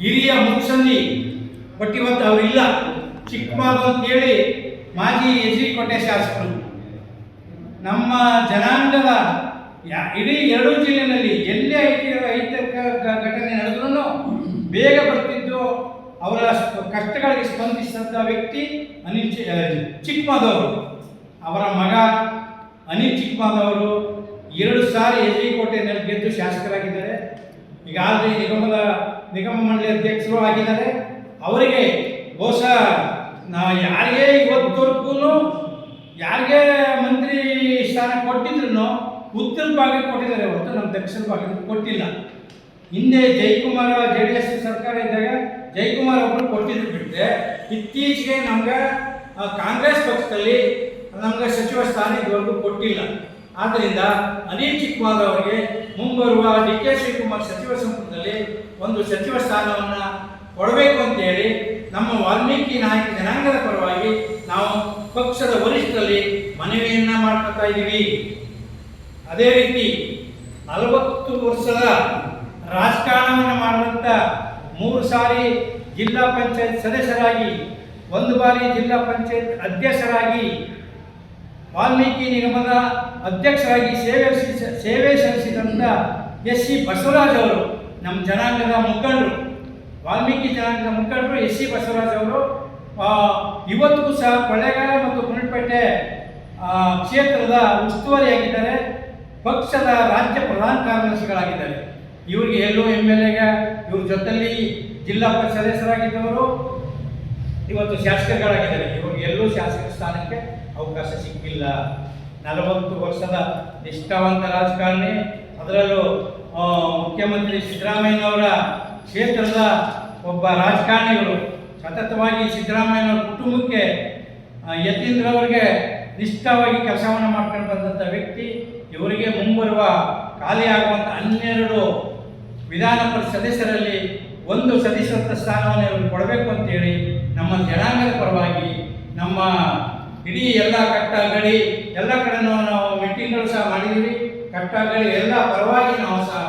ಹಿರಿಯ ಮುತ್ಸಂದಿ, ಬಟ್ ಇವತ್ತು ಅವರಿಲ್ಲ. ಚಿಕ್ಕಮಾದು ಅಂತೇಳಿ ಮಾಜಿ ಎಜ್ರಿಕೋಟೆ ಶಾಸಕರು. ನಮ್ಮ ಜನಾಂಗದ ಇಡೀ 2 ಜಿಲ್ಲೆಯಲ್ಲಿ ಎಲ್ಲೇ ಐತಿಕ ಘಟನೆ ನಡೆದ್ರೂ ಬೇಗ ಬರ್ತಿದ್ದು, ಅವರ ಕಷ್ಟಗಳಿಗೆ ಸ್ಪಂದಿಸಿದ ವ್ಯಕ್ತಿ ಅನಿಲ್ ಚಿಕ್ಕಮಾದವರು. ಅವರ ಮಗ ಅನಿಲ್ ಚಿಕ್ಕಮಾದವರು 2 ಸಾರಿ ಎಜ್ರಿಕೋಟೆಯಲ್ಲಿ ಗೆದ್ದು ಶಾಸಕರಾಗಿದ್ದಾರೆ. ಈಗ ಆಲ್ರೆಡಿ ನಿಗಮ ಮಂಡಳಿ ಅಧ್ಯಕ್ಷರು ಆಗಿದ್ದಾರೆ. ಅವರಿಗೆ ಬಹುಶಃ ಯಾರಿಗೆ ಇವತ್ತವರೆಗೂ ಯಾರಿಗೆ ಮಂತ್ರಿ ಸ್ಥಾನ ಕೊಟ್ಟಿದ್ರು ಉತ್ತರ ಭಾಗಕ್ಕೆ ಕೊಟ್ಟಿದ್ದಾರೆ ಹೊರತು ನಮ್ಮ ದಕ್ಷಿಣ ಭಾಗಕ್ಕೆ ಕೊಟ್ಟಿಲ್ಲ. ಹಿಂದೆ ಜಯಕುಮಾರ್ JDS ಸರ್ಕಾರ ಇದ್ದಾಗ ಜಯಕುಮಾರ್ ಒಬ್ಬರು ಕೊಟ್ಟಿದ್ರು ಬಿಟ್ಟರೆ ಇತ್ತೀಚೆಗೆ ನಮ್ಗೆ ಕಾಂಗ್ರೆಸ್ ಪಕ್ಷದಲ್ಲಿ ನಮ್ಗೆ ಸಚಿವ ಸ್ಥಾನ ಇದುವರೆಗೂ ಕೊಟ್ಟಿಲ್ಲ. ಆದ್ದರಿಂದ ಅನಿಲ್ ಚಿಕ್ಕಮಾದ್ ಅವರಿಗೆ ಮುಂಬರುವ DK ಶಿವಕುಮಾರ್ ಸಚಿವ ಸಂಪುಟದಲ್ಲಿ ಒಂದು ಸಚಿವ ಸ್ಥಾನವನ್ನು ಕೊಡಬೇಕು ಅಂತೇಳಿ ನಮ್ಮ ವಾಲ್ಮೀಕಿ ನಾಯಕ ಜನಾಂಗದ ಪರವಾಗಿ ನಾವು ಪಕ್ಷದ ವರಿಷ್ಠರಲ್ಲಿ ಮನವಿಯನ್ನು ಮಾಡ್ಕೊತಾ ಇದ್ದೀವಿ. ಅದೇ ರೀತಿ 40 ವರ್ಷದ ರಾಜಕಾರಣವನ್ನು ಮಾಡಿದಂಥ 3 ಸಾರಿ ಜಿಲ್ಲಾ ಪಂಚಾಯತ್ ಸದಸ್ಯರಾಗಿ, 1 ಬಾರಿ ಜಿಲ್ಲಾ ಪಂಚಾಯತ್ ಅಧ್ಯಕ್ಷರಾಗಿ, ವಾಲ್ಮೀಕಿ ನಿಗಮದ ಅಧ್ಯಕ್ಷರಾಗಿ ಸೇವೆ ಸಲ್ಲಿಸಿದಂಥ SC ಬಸವರಾಜ್ ಅವರು ನಮ್ಮ ಜನಾಂಗದ ಮುಖಂಡರು, ವಾಲ್ಮೀಕಿ ಜನಾಂಗದ ಮುಖಂಡರು SC ಬಸವರಾಜ್ ಅವರು ಇವತ್ತಿಗೂ ಸಹ ಕೊಳ್ಳೇಗಾಲ ಮತ್ತು ಗುಂಡ್ಲುಪೇಟೆ ಕ್ಷೇತ್ರದ ಉಸ್ತುವಾರಿಯಾಗಿದ್ದಾರೆ. ಪಕ್ಷದ ರಾಜ್ಯ ಪ್ರಧಾನ ಕಾರ್ಯದರ್ಶಿಗಳಾಗಿದ್ದಾರೆ. ಇವರಿಗೆ ಎಲ್ಲೋ MLAಗೆ ಇವ್ರ ಜೊತೆಯಲ್ಲಿ ಜಿಲ್ಲಾ ಪರಿಷತ್ ಸದಸ್ಯರಾಗಿದ್ದವರು ಇವತ್ತು ಶಾಸಕರುಗಳಾಗಿದ್ದಾರೆ. ಇವ್ರಿಗೆ ಎಲ್ಲೂ ಶಾಸಕ ಸ್ಥಾನಕ್ಕೆ ಅವಕಾಶ ಸಿಕ್ಕಿಲ್ಲ. 40 ವರ್ಷದ ನಿಷ್ಠಾವಂತ ರಾಜಕಾರಣಿ, ಅದರಲ್ಲೂ ಮುಖ್ಯಮಂತ್ರಿ ಸಿದ್ದರಾಮಯ್ಯನವರ ಕ್ಷೇತ್ರದ ಒಬ್ಬ ರಾಜಕಾರಣಿಗಳು, ಸತತವಾಗಿ ಸಿದ್ದರಾಮಯ್ಯನವರ ಕುಟುಂಬಕ್ಕೆ ಯತೀಂದ್ರವರಿಗೆ ನಿಷ್ಠವಾಗಿ ಕೆಲಸವನ್ನು ಮಾಡ್ಕೊಂಡು ಬಂದಂಥ ವ್ಯಕ್ತಿ. ಇವರಿಗೆ ಮುಂಬರುವ ಖಾಲಿಯಾಗುವಂಥ 12 ವಿಧಾನ ಪರಿಷತ್ ಸದಸ್ಯರಲ್ಲಿ 1 ಸದಸ್ಯತ್ವ ಸ್ಥಾನವನ್ನು ಇವರು ಕೊಡಬೇಕು ಅಂತೇಳಿ ನಮ್ಮ ಜನಾಂಗದ ಪರವಾಗಿ, ನಮ್ಮ ಇಡೀ ಎಲ್ಲ ಕಟ್ಟಗಳಿ ಎಲ್ಲ ಕಡೆನೂ ನಾವು ಮೀಟಿಂಗ್ಗಳು ಸಹ ಮಾಡಿದ್ದೀವಿ. ಕಟ್ಟಗಳಿ ಎಲ್ಲ ಪರವಾಗಿ ನಾವು ಸಹ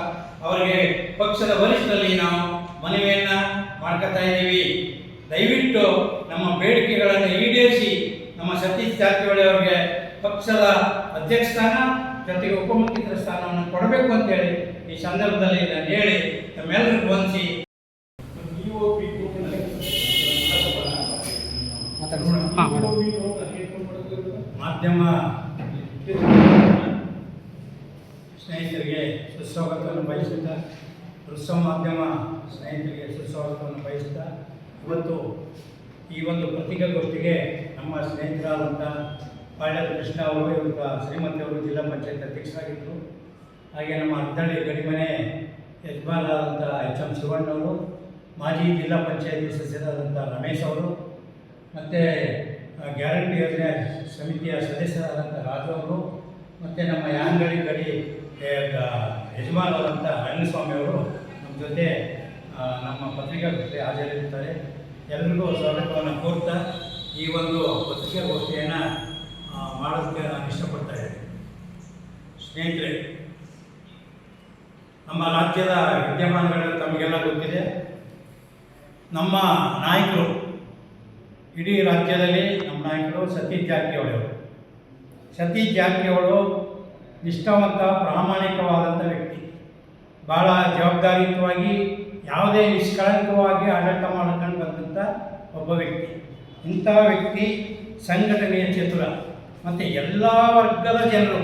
ಅವರಿಗೆ ಪಕ್ಷದ ವರಿಷ್ಠರಲ್ಲಿ ನಾವು ಮನವಿಯನ್ನು ಮಾಡ್ಕೊತಾ ಇದ್ದೀವಿ. ದಯವಿಟ್ಟು ನಮ್ಮ ಬೇಡಿಕೆಗಳನ್ನು ಈಡೇರಿಸಿ ನಮ್ಮ ಸತೀಶ್ ಜಾರಕಿಹೊಳಿ ಅವರಿಗೆ ಪಕ್ಷದ ಅಧ್ಯಕ್ಷ ಸ್ಥಾನ ಜೊತೆಗೆ ಉಪಮುಖ್ಯಮಂತ್ರಿ ಸ್ಥಾನವನ್ನು ಕೊಡಬೇಕು ಅಂತೇಳಿ ಈ ಸಂದರ್ಭದಲ್ಲಿ ನಾನು ಹೇಳಿ ನಮ್ಮೆಲ್ಲರಿಗೂ ವಂದಿಸಿ ಮಾಧ್ಯಮ ಸ್ನೇಹಿತರಿಗೆ ಸುಸ್ವಾಗತವನ್ನು ಬಯಸುತ್ತಾ, ದೃಶ್ಯ ಮಾಧ್ಯಮ ಸ್ನೇಹಿತರಿಗೆ ಸುಸ್ವಾಗತವನ್ನು ಬಯಸುತ್ತಾ, ಇವತ್ತು ಈ ಒಂದು ಪತ್ರಿಕಾಗೋಷ್ಠಿಗೆ ನಮ್ಮ ಸ್ನೇಹಿತರಾದಂಥ ಪಾಳ್ಯದ ಕೃಷ್ಣ ಅವರು, ಇವತ್ತು ಶ್ರೀಮತಿ ಅವರು ಜಿಲ್ಲಾ ಪಂಚಾಯತ್ ಅಧ್ಯಕ್ಷರಾಗಿದ್ದರು. ಹಾಗೆ ನಮ್ಮ ಅದ್ದಳ್ಳಿ ಗಡಿಮನೆ ಯಜಮಾನರಾದಂಥ HM ಶಿವಣ್ಣವರು, ಮಾಜಿ ಜಿಲ್ಲಾ ಪಂಚಾಯತಿ ಸದಸ್ಯರಾದಂಥ ರಮೇಶ್ ಅವರು, ಮತ್ತು ಗ್ಯಾರಂಟಿ ಯೋಜನೆ ಸಮಿತಿಯ ಸದಸ್ಯರಾದಂಥ ರಾಜು ಅವರು, ಮತ್ತು ನಮ್ಮ ಯಾಂಗಡಿ ಗಡಿ ಯಜಮಾನರಾದಂಥ ರಂಗಸ್ವಾಮಿ ಅವರು ನಮ್ಮ ಜೊತೆ ನಮ್ಮ ಪತ್ರಿಕಾಗೋಷ್ಠಿ ಹಾಜರಿರುತ್ತಾರೆ. ಎಲ್ಲರಿಗೂ ಸ್ವಾಗತವನ್ನು ಕೋರ್ತಾ ಈ ಒಂದು ಪತ್ರಿಕಾಗೋಷ್ಠಿಯನ್ನು ಮಾಡೋದಕ್ಕೆ ನಾನು ಇಷ್ಟಪಡ್ತಾ ಇದ್ದೀನಿ. ಸ್ನೇಹಿತರೆ, ನಮ್ಮ ರಾಜ್ಯದ ವಿದ್ಯಮಾನಗಳು ತಮಗೆಲ್ಲ ಗೊತ್ತಿದೆ. ನಮ್ಮ ನಾಯಕರು, ಇಡೀ ರಾಜ್ಯದಲ್ಲಿ ನಮ್ಮ ನಾಯಕರು ಸತೀಶ್ ಜಾರಕಿಹೊಳಿ ಅವರು. ಸತೀಶ್ ಜಾರಕಿಹೊಳಿ ನಿಷ್ಠಾವಂತ, ಪ್ರಾಮಾಣಿಕವಾದಂಥ ವ್ಯಕ್ತಿ. ಭಾಳ ಜವಾಬ್ದಾರಿಯುತವಾಗಿ, ಯಾವುದೇ ನಿಷ್ಕಳಂಕವಾಗಿ ಆಡಳಿತ ಮಾಡ್ಕೊಂಡು ಬಂದಂಥ ಒಬ್ಬ ವ್ಯಕ್ತಿ. ಇಂಥ ವ್ಯಕ್ತಿ ಸಂಘಟನೆಯ ಚತುರ. ಮತ್ತು ಎಲ್ಲ ವರ್ಗದ ಜನರು,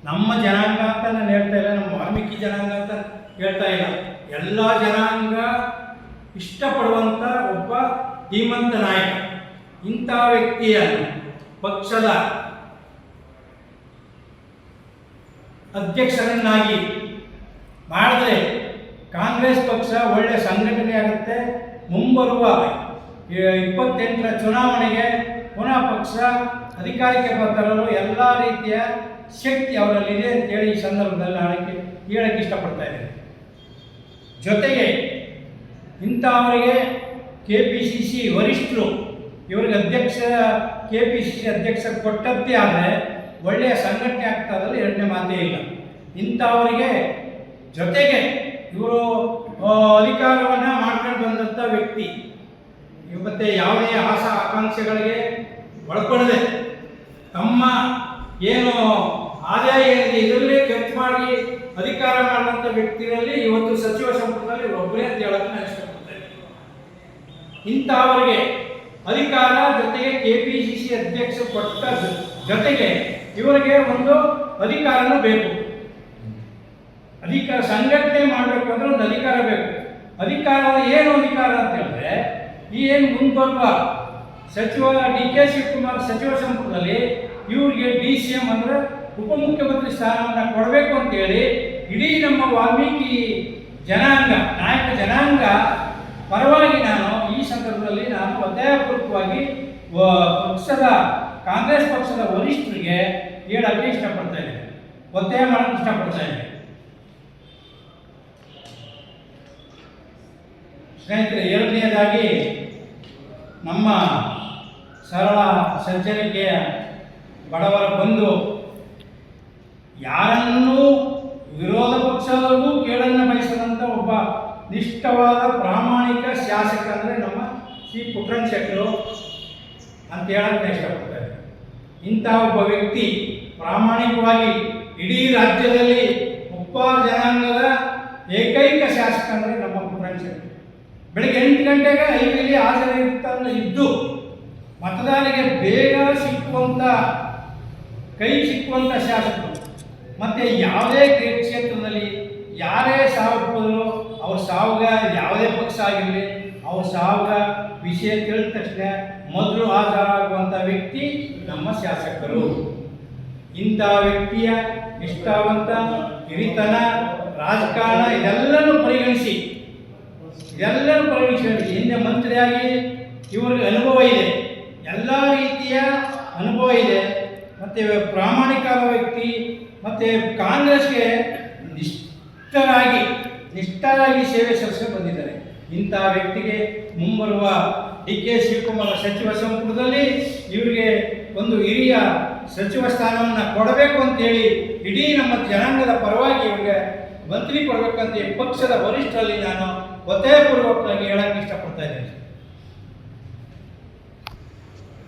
ನಮ್ಮ ಜನಾಂಗ ಅಂತ ನಾನು ಹೇಳ್ತಾ ಇಲ್ಲ, ನಮ್ಮ ವಾಲ್ಮೀಕಿ ಜನಾಂಗ ಅಂತ ಹೇಳ್ತಾ ಇಲ್ಲ, ಎಲ್ಲ ಜನಾಂಗ ಇಷ್ಟಪಡುವಂಥ ಒಬ್ಬ ಧೀಮಂತ ನಾಯಕ. ಇಂಥ ವ್ಯಕ್ತಿಯನ್ನು ಪಕ್ಷದ ಅಧ್ಯಕ್ಷರನ್ನಾಗಿ ಮಾಡಿದ್ರೆ ಕಾಂಗ್ರೆಸ್ ಪಕ್ಷ ಒಳ್ಳೆಯ ಸಂಘಟನೆ ಆಗುತ್ತೆ. ಮುಂಬರುವ 28ರ ಚುನಾವಣೆಗೆ ಪುನಃ ಪಕ್ಷ ಅಧಿಕಾರಕ್ಕೆ ಬರಲು ಎಲ್ಲ ರೀತಿಯ ಶಕ್ತಿ ಅವರಲ್ಲಿದೆ ಅಂತೇಳಿ ಈ ಸಂದರ್ಭದಲ್ಲಿ ಹೇಳಕ್ಕೆ ಇಷ್ಟಪಡ್ತಾ ಇದ್ದೇನೆ. ಜೊತೆಗೆ ಇಂಥವರಿಗೆ KPCC ವರಿಷ್ಠರು ಇವರಿಗೆ KPCC ಅಧ್ಯಕ್ಷ ಕೊಟ್ಟದ್ದೇ ಆದರೆ ಒಳ್ಳೆಯ ಸಂಘಟನೆ ಆಗ್ತದಲ್ಲಿ ಎರಡನೇ ಮಾತೇ ಇಲ್ಲ. ಇಂಥವರಿಗೆ ಜೊತೆಗೆ ಇವರು ಅಧಿಕಾರವನ್ನು ಮಾಡ್ಕೊಂಡು ಮತ್ತು ಯಾವುದೇ ಆಸೆ ಆಕಾಂಕ್ಷೆಗಳಿಗೆ ಒಳಪಡದೆ ತಮ್ಮ ಏನು ಆದಾಯ ಏನಿದೆ ಇದರಲ್ಲೇ ಖರ್ಚು ಮಾಡಿ ಅಧಿಕಾರ ಮಾಡುವಂಥ ವ್ಯಕ್ತಿಗಳಲ್ಲಿ ಇವತ್ತು ಸಚಿವ ಸಂಪುಟದಲ್ಲಿ ಒಬ್ಬರೇ ಅಂತ ಹೇಳಕ್ಕೆ ನಾನು ಇಷ್ಟಪಡ್ತೇನೆ. ಇಂಥವರಿಗೆ ಅಧಿಕಾರ ಜೊತೆಗೆ ಕೆಪಿಸಿಸಿ ಅಧ್ಯಕ್ಷ ಕೊಟ್ಟ ಜೊತೆಗೆ ಇವರಿಗೆ ಒಂದು ಅಧಿಕಾರನೂ ಬೇಕು. ಅಧಿಕಾರ ಸಂಘಟನೆ ಮಾಡಬೇಕು ಅಂದ್ರೆ ಒಂದು ಅಧಿಕಾರ ಬೇಕು. ಅಧಿಕಾರ ಏನು ಅಧಿಕಾರ ಅಂತ ಹೇಳಿದ್ರೆ ಈ ಏನು ಮುಂಬರುವ ಸಚಿವ DK ಶಿವಕುಮಾರ್ ಸಚಿವ ಸಂಪುಟದಲ್ಲಿ ಇವ್ರಿಗೆ DCM ಅಂದ್ರೆ ಉಪಮುಖ್ಯಮಂತ್ರಿ ಸ್ಥಾನವನ್ನು ಕೊಡಬೇಕು ಅಂತೇಳಿ ಇಡೀ ನಮ್ಮ ವಾಲ್ಮೀಕಿ ಜನಾಂಗ ನಾಯಕ ಜನಾಂಗ ಪರವಾಗಿ ನಾನು ಈ ಸಂದರ್ಭದಲ್ಲಿ ನಾನು ಒತ್ತಾಯಪೂರ್ವಕವಾಗಿ ಕಾಂಗ್ರೆಸ್ ಪಕ್ಷದ ವರಿಷ್ಠರಿಗೆ ಹೇಳಕ್ಕೆ ಇಷ್ಟಪಡ್ತಾ ಇದ್ದೇನೆ, ಒತ್ತಾಯ ಮಾಡಕ್ಕೆ ಇಷ್ಟಪಡ್ತಾ ಇದ್ದೇನೆ. ಸ್ನೇಹಿತರೆ, ಎರಡನೆಯದಾಗಿ ನಮ್ಮ ಸರಳ ಸಜ್ಜನಿಕೆಯ ಬಡವರ ಬಂಧು ಯಾರನ್ನೂ ವಿರೋಧ ಪಕ್ಷದವರೆಗೂ ಕೇಳನ್ನು ಬಯಸದಂಥ ಒಬ್ಬ ನಿಷ್ಠವಾದ ಪ್ರಾಮಾಣಿಕ ಶಾಸಕ ಅಂದರೆ ನಮ್ಮ ಶ್ರೀ ಪುಟ್ಟರಂಗ ಶೆಟ್ಟರು ಅಂತ ಹೇಳಕ್ಕೆ ಇಷ್ಟಪಡ್ತಾರೆ. ಇಂಥ ಒಬ್ಬ ವ್ಯಕ್ತಿ ಪ್ರಾಮಾಣಿಕವಾಗಿ ಇಡೀ ರಾಜ್ಯದಲ್ಲಿ ಉಪ್ಪಾರ ಜನಾಂಗದ ಏಕೈಕ ಶಾಸಕ ಅಂದರೆ ನಮ್ಮ ಪುಟ್ಟರಂಗ ಶೆಟ್ಟರು. ಬೆಳಗ್ಗೆ 8 ಗಂಟೆಗೆ 5ರಲ್ಲಿ ಹಾಜರಿದ್ದು ಮತದಾರರಿಗೆ ಬೇಗ ಸಿಕ್ಕುವಂಥ ಕೈ ಸಿಕ್ಕುವಂಥ ಶಾಸಕರು. ಮತ್ತು ಯಾವುದೇ ಕ್ಷೇತ್ರದಲ್ಲಿ ಯಾರೇ ಸಾವಪ್ಪದ್ರು ಅವ್ರ ಸಾವುಗ ಯಾವುದೇ ಪಕ್ಷ ಆಗಿರಲಿ ಅವ್ರ ಸಾವುಗ ವಿಷಯ ತಿಳಿದ ತಕ್ಷಣ ಮೊದಲು ಹಾಜರಾಗುವಂಥ ವ್ಯಕ್ತಿ ನಮ್ಮ ಶಾಸಕರು. ಇಂಥ ವ್ಯಕ್ತಿಯ ನಿಷ್ಠಾವಂತ ಹಿರಿತನ ರಾಜಕಾರಣ ಇದೆಲ್ಲನೂ ಪರಿಗಣಿಸಿ ಹಿಂದೆ ಮಂತ್ರಿಯಾಗಿ ಇವರಿಗೆ ಅನುಭವ ಇದೆ, ಎಲ್ಲ ರೀತಿಯ ಅನುಭವ ಇದೆ. ಮತ್ತು ಪ್ರಾಮಾಣಿಕವಾದ ವ್ಯಕ್ತಿ ಮತ್ತು ಕಾಂಗ್ರೆಸ್ಗೆ ನಿಷ್ಠರಾಗಿ ಸೇವೆ ಸಲ್ಲಿಸಿ ಬಂದಿದ್ದಾರೆ. ಇಂಥ ವ್ಯಕ್ತಿಗೆ ಮುಂಬರುವ DK ಶಿವಕುಮಾರ್ ಸಚಿವ ಸಂಪುಟದಲ್ಲಿ ಇವರಿಗೆ ಒಂದು ಹಿರಿಯ ಸಚಿವ ಸ್ಥಾನವನ್ನು ಕೊಡಬೇಕು ಅಂತೇಳಿ ಇಡೀ ನಮ್ಮ ಜನಾಂಗದ ಪರವಾಗಿ ಇವರಿಗೆ ಮಂತ್ರಿ ಕೊಡಬೇಕಂತ ಪಕ್ಷದ ವರಿಷ್ಠರಲ್ಲಿ ನಾನು ಒತ್ತಾಯಪೂರ್ವಕವಾಗಿ ಹೇಳಕ್ಕೆ ಇಷ್ಟಪಡ್ತಾ ಇದ್ದೇನೆ.